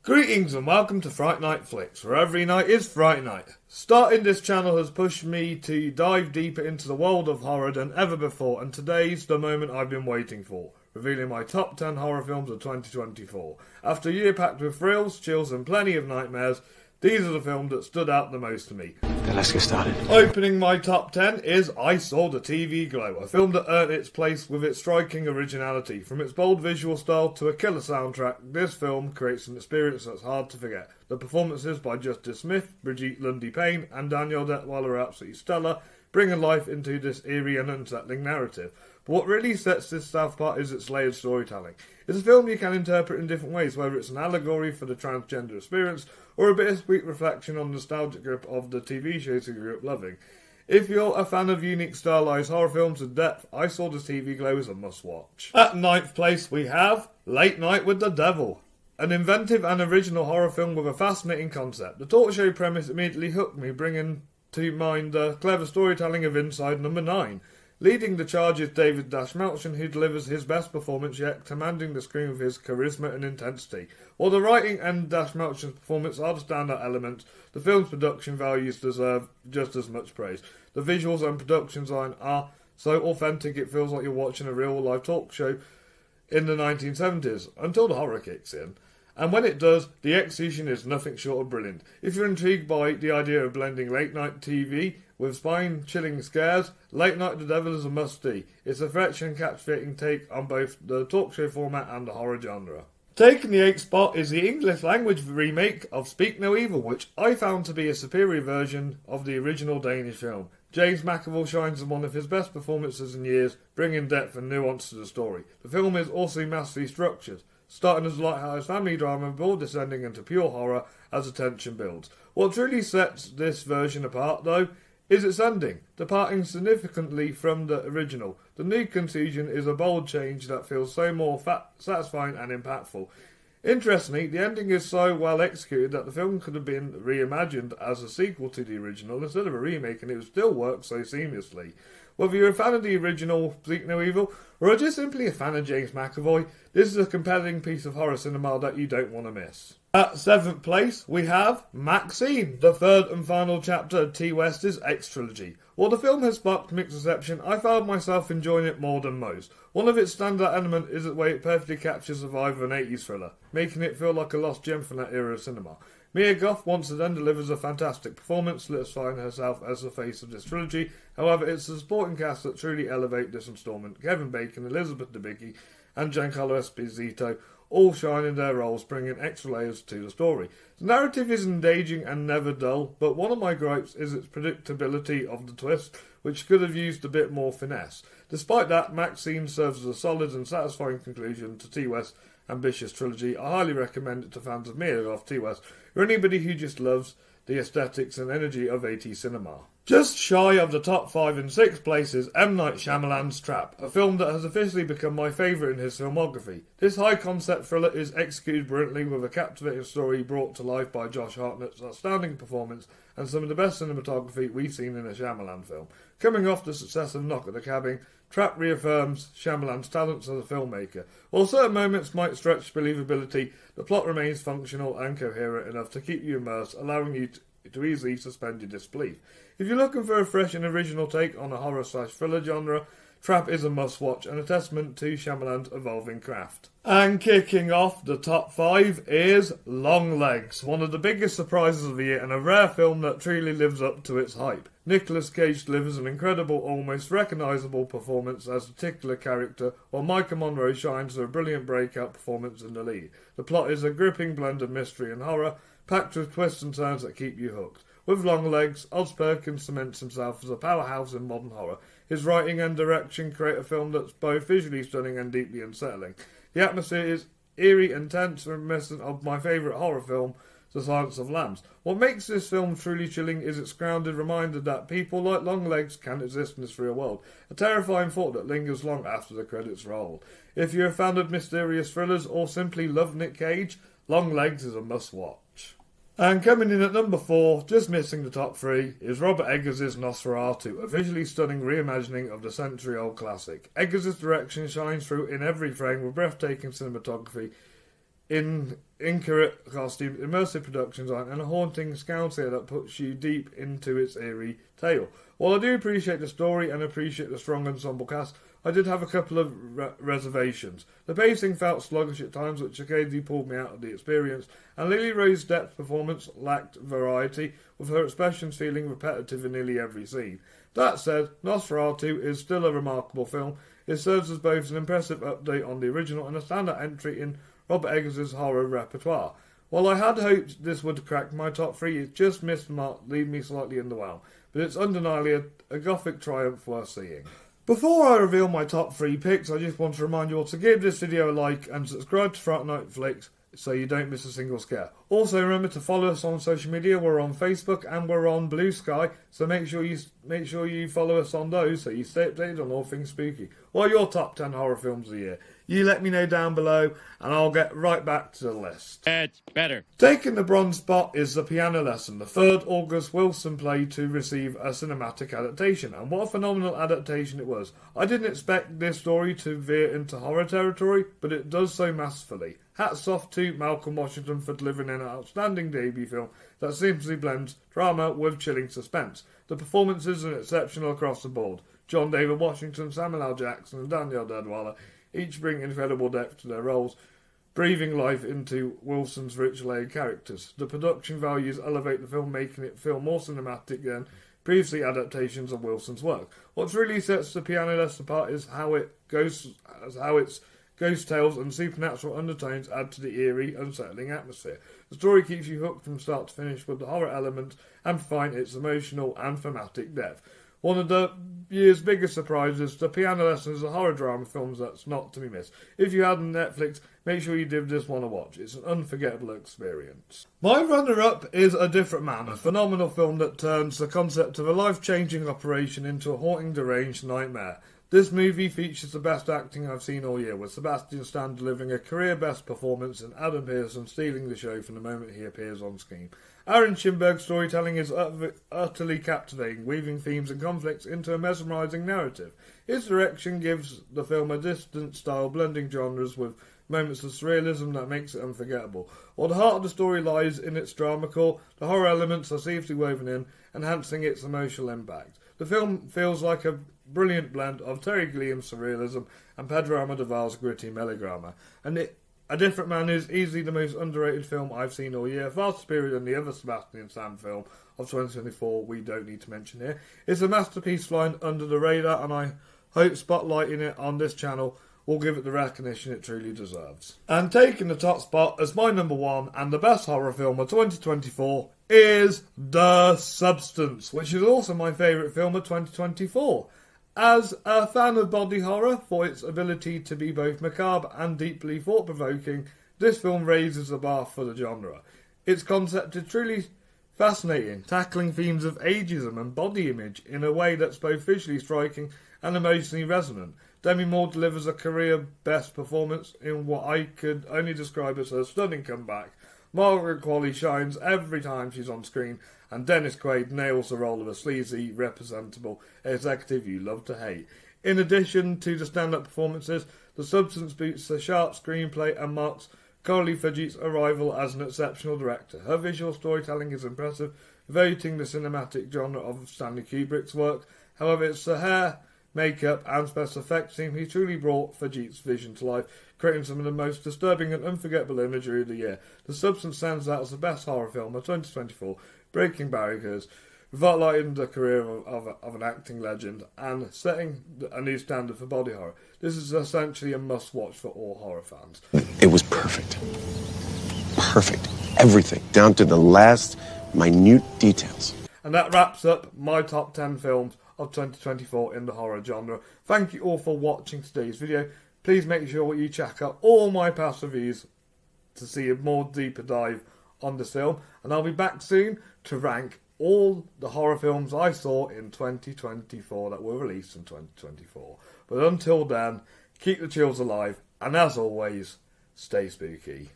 Greetings and welcome to Fright Night Flix, where every night is Fright Night. Starting this channel has pushed me to dive deeper into the world of horror than ever before, and today's the moment I've been waiting for, revealing my top 10 horror films of 2024. After a year packed with thrills, chills and plenty of nightmares, these are the films that stood out the most to me. Okay, let's get started. Opening my top 10 is I Saw the TV Glow, a film that earned its place with its striking originality. From its bold visual style to a killer soundtrack, this film creates an experience that's hard to forget. The performances by Justice Smith, Brigitte Lundy-Payne and Danielle Detweiler are absolutely stellar, bringing life into this eerie and unsettling narrative. But what really sets this stuff apart is its layered storytelling. It's a film you can interpret in different ways, whether it's an allegory for the transgender experience or a bittersweet reflection on the nostalgic grip of the TV shows you grew up loving. If you're a fan of unique stylized horror films with depth, I Saw the TV Glow is a must-watch. At ninth place we have Late Night with the Devil. An inventive and original horror film with a fascinating concept. The talk show premise immediately hooked me, bringing to mind the clever storytelling of Inside Number 9. Leading the charge is David Dastmalchian, who delivers his best performance yet, commanding the screen with his charisma and intensity. While the writing and Dastmalchian's performance are the standout elements, the film's production values deserve just as much praise. The visuals and production design are so authentic it feels like you're watching a real-life talk show in the 1970s, until the horror kicks in. And when it does, the execution is nothing short of brilliant. If you're intrigued by the idea of blending late-night TV with spine-chilling scares, Late Night with the Devil is a must-see. It's a fresh and captivating take on both the talk show format and the horror genre. Taking the 8th spot is the English-language remake of Speak No Evil, which I found to be a superior version of the original Danish film. James McAvoy shines in one of his best performances in years, bringing depth and nuance to the story. The film is also masterly structured, starting as a lighthouse family drama before descending into pure horror as the tension builds. What truly sets this version apart, though, is its ending, departing significantly from the original. The new conclusion is a bold change that feels so more satisfying and impactful. Interestingly, the ending is so well executed that the film could have been reimagined as a sequel to the original instead of a remake, and it would still work so seamlessly. Whether you're a fan of the original Speak No Evil, or are just simply a fan of James McAvoy, this is a compelling piece of horror cinema that you don't want to miss. At 7th place, we have Maxine, the third and final chapter of T. West's X trilogy. While the film has sparked mixed reception, I found myself enjoying it more than most. One of its standout elements is the way it perfectly captures the vibe of an 80s thriller, making it feel like a lost gem from that era of cinema. Mia Goth once again delivers a fantastic performance, solidifying herself as the face of this trilogy. However, it's the supporting cast that truly elevate this installment. Kevin Bacon, Elizabeth Debicki, and Giancarlo Esposito all shine in their roles, bringing extra layers to the story. The narrative is engaging and never dull, but one of my gripes is its predictability of the twist, which could have used a bit more finesse. Despite that, Maxine serves as a solid and satisfying conclusion to T. West's ambitious trilogy. I highly recommend it to fans of Mia Goth, T. West, or anybody who just loves the aesthetics and energy of 80s cinema. Just shy of the top 5 in 6th place is M. Night Shyamalan's Trap, a film that has officially become my favourite in his filmography. This high-concept thriller is executed brilliantly with a captivating story brought to life by Josh Hartnett's outstanding performance and some of the best cinematography we've seen in a Shyamalan film. Coming off the success of Knock at the Cabin, Trap reaffirms Shyamalan's talents as a filmmaker. While certain moments might stretch believability, the plot remains functional and coherent enough to keep you immersed, allowing you to easily suspend your disbelief. If you're looking for a fresh and original take on a horror/thriller genre, Trap is a must-watch and a testament to Shyamalan's evolving craft. And kicking off the top 5 is Longlegs, one of the biggest surprises of the year and a rare film that truly lives up to its hype. Nicolas Cage delivers an incredible, almost recognisable performance as a titular character, while Micah Monroe shines with a brilliant breakout performance in the lead. The plot is a gripping blend of mystery and horror, packed with twists and turns that keep you hooked. With Longlegs, Oz Perkins cements himself as a powerhouse in modern horror. His writing and direction create a film that's both visually stunning and deeply unsettling. The atmosphere is eerie and tense, reminiscent of my favourite horror film, The Silence of Lambs. What makes this film truly chilling is its grounded reminder that people like Longlegs can exist in this real world, a terrifying thought that lingers long after the credits roll. If you're a fan of mysterious thrillers or simply love Nick Cage, Longlegs is a must-watch. And coming in at number 4, just missing the top 3, is Robert Eggers' Nosferatu, a visually stunning reimagining of the century-old classic. Eggers' direction shines through in every frame with breathtaking cinematography, incorrect costume, immersive production design, and a haunting scouser that puts you deep into its eerie tale. While I do appreciate the story and appreciate the strong ensemble cast, I did have a couple of reservations. The pacing felt sluggish at times, which occasionally pulled me out of the experience, and Lily Rose's depth performance lacked variety, with her expressions feeling repetitive in nearly every scene. That said, Nosferatu is still a remarkable film. It serves as both an impressive update on the original and a standout entry in Robert Eggers' horror repertoire. While I had hoped this would crack my top 3, it just missed the mark, leaving me slightly underwhelmed. But it's undeniably a gothic triumph worth seeing. Before I reveal my top 3 picks, I just want to remind you all to give this video a like and subscribe to Fright Flix so you don't miss a single scare. Also remember to follow us on social media. We're on Facebook and we're on Blue Sky, so make sure you follow us on those so you stay updated on all things spooky. What are your top 10 horror films of the year? You let me know down below and I'll get right back to the list. It's better. Taking the bronze spot is The Piano Lesson, the third August Wilson play to receive a cinematic adaptation, and what a phenomenal adaptation it was. I didn't expect this story to veer into horror territory, but it does so masterfully. Hats off to Malcolm Washington for delivering an outstanding debut film that seamlessly blends drama with chilling suspense. The performances are exceptional across the board. John David Washington, Samuel L. Jackson and Danielle Deadwyler each bring incredible depth to their roles, breathing life into Wilson's rich layered characters. The production values elevate the film, making it feel more cinematic than previously adaptations of Wilson's work. What really sets The Piano Lesson apart is how its ghost tales and supernatural undertones add to the eerie, unsettling atmosphere. The story keeps you hooked from start to finish, with the horror element amplifying its emotional and thematic depth. One of the year's biggest surprises, The Piano Lesson is a horror drama film that's not to be missed. If you had Netflix, make sure you give this one a watch. It's an unforgettable experience. My runner-up is A Different Man, a phenomenal film that turns the concept of a life-changing operation into a haunting, deranged nightmare. This movie features the best acting I've seen all year, with Sebastian Stan delivering a career-best performance and Adam Pearson stealing the show from the moment he appears on screen. Aaron Schimberg's storytelling is utterly captivating, weaving themes and conflicts into a mesmerising narrative. His direction gives the film a distant style, blending genres with moments of surrealism that makes it unforgettable. While the heart of the story lies in its drama core, the horror elements are seamlessly woven in, enhancing its emotional impact. The film feels like a brilliant blend of Terry Gilliam's surrealism and Pedro Almodovar's gritty melodrama. A Different Man is easily the most underrated film I've seen all year, far superior than the other Sebastian Stan film of 2024 we don't need to mention here. It's a masterpiece flying under the radar, and I hope spotlighting it on this channel will give it the recognition it truly deserves. And taking the top spot as my number 1 and the best horror film of 2024 is The Substance, which is also my favourite film of 2024. As a fan of body horror, for its ability to be both macabre and deeply thought-provoking, this film raises the bar for the genre. Its concept is truly fascinating, tackling themes of ageism and body image in a way that's both visually striking and emotionally resonant. Demi Moore delivers a career-best performance in what I could only describe as her stunning comeback. Margaret Qualley shines every time she's on screen, and Dennis Quaid nails the role of a sleazy, representable executive you love to hate. In addition to the stand-up performances, The Substance boosts a sharp screenplay and marks Coralie Fujit's arrival as an exceptional director. Her visual storytelling is impressive, evoking the cinematic genre of Stanley Kubrick's work. However, it's the hair, makeup and special effects team who truly brought Fujit's vision to life, creating some of the most disturbing and unforgettable imagery of the year. The Substance stands out as the best horror film of 2024, breaking barriers, revitalising the career of an acting legend, and setting a new standard for body horror. This is essentially a must-watch for all horror fans. It was perfect. Perfect. Everything, down to the last minute details. And that wraps up my top 10 films of 2024 in the horror genre. Thank you all for watching today's video. Please make sure you check out all my past reviews to see a more deeper dive on this film, and I'll be back soon to rank all the horror films I saw in 2024 that were released in 2024. But until then, keep the chills alive, and as always, stay spooky.